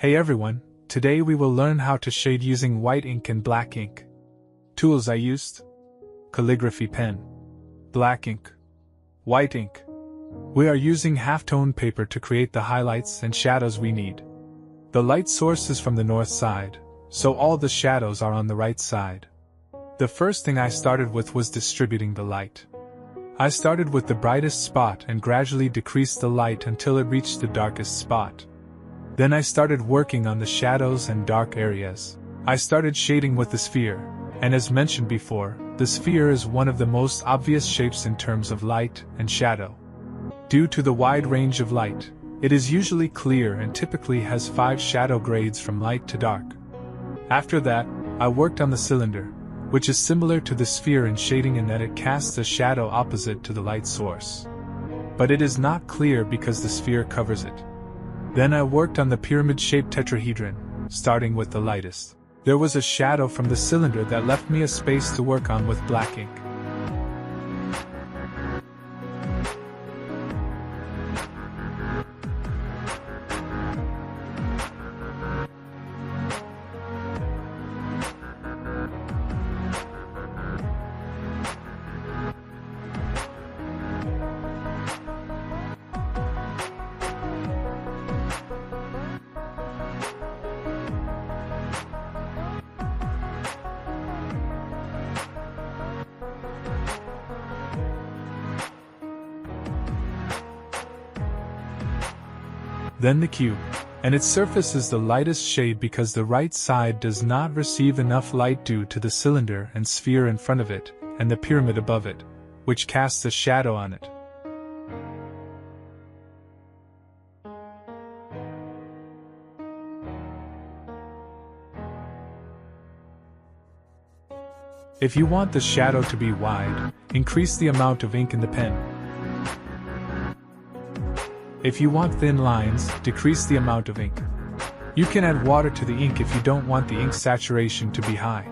Hey everyone, today we will learn how to shade using white ink and black ink. Tools I used: calligraphy pen, black ink, white ink. We are using half-tone paper to create the highlights and shadows we need. The light source is from the north side, so all the shadows are on the right side. The first thing I started with was distributing the light. I started with the brightest spot and gradually decreased the light until it reached the darkest spot. Then I started working on the shadows and dark areas. I started shading with the sphere, and as mentioned before, the sphere is one of the most obvious shapes in terms of light and shadow. Due to the wide range of light, it is usually clear and typically has 5 shadow grades from light to dark. After that, I worked on the cylinder, which is similar to the sphere in shading in that it casts a shadow opposite to the light source. But it is not clear because the sphere covers it. Then I worked on the pyramid-shaped tetrahedron, starting with the lightest. There was a shadow from the cylinder that left me a space to work on with black ink. Then the cube, and its surface is the lightest shade because the right side does not receive enough light due to the cylinder and sphere in front of it, and the pyramid above it, which casts a shadow on it. If you want the shadow to be wide, increase the amount of ink in the pen. If you want thin lines, decrease the amount of ink. You can add water to the ink if you don't want the ink saturation to be high.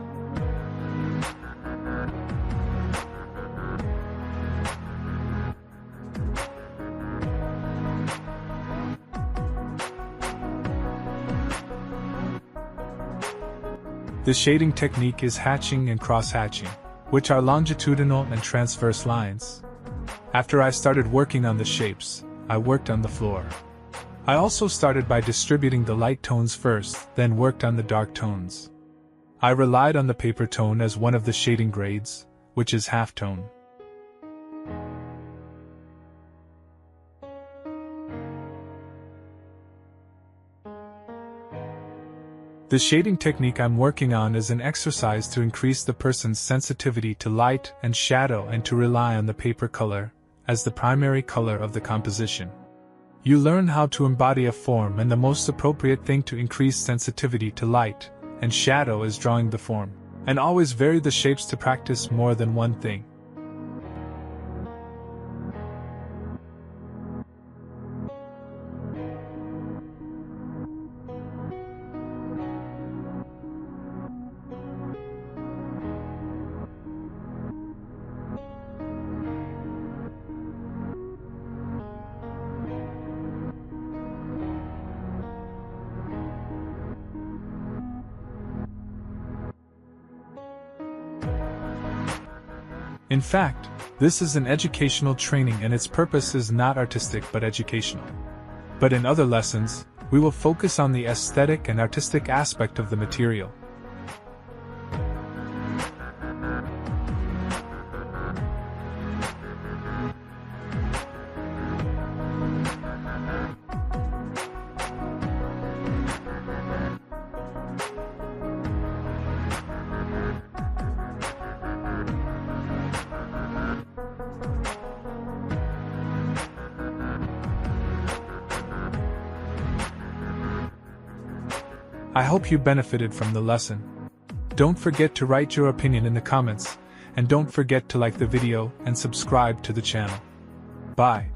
The shading technique is hatching and cross-hatching, which are longitudinal and transverse lines. After I started working on the shapes, I worked on the floor. I also started by distributing the light tones first, then worked on the dark tones. I relied on the paper tone as one of the shading grades, which is halftone. The shading technique I'm working on is an exercise to increase the person's sensitivity to light and shadow and to rely on the paper color as the primary color of the composition. You learn how to embody a form, and the most appropriate thing to increase sensitivity to light and shadow is drawing the form, and always vary the shapes to practice more than one thing. In fact, this is an educational training and its purpose is not artistic but educational. But in other lessons, we will focus on the aesthetic and artistic aspect of the material. I hope you benefited from the lesson. Don't forget to write your opinion in the comments, and don't forget to like the video and subscribe to the channel. Bye.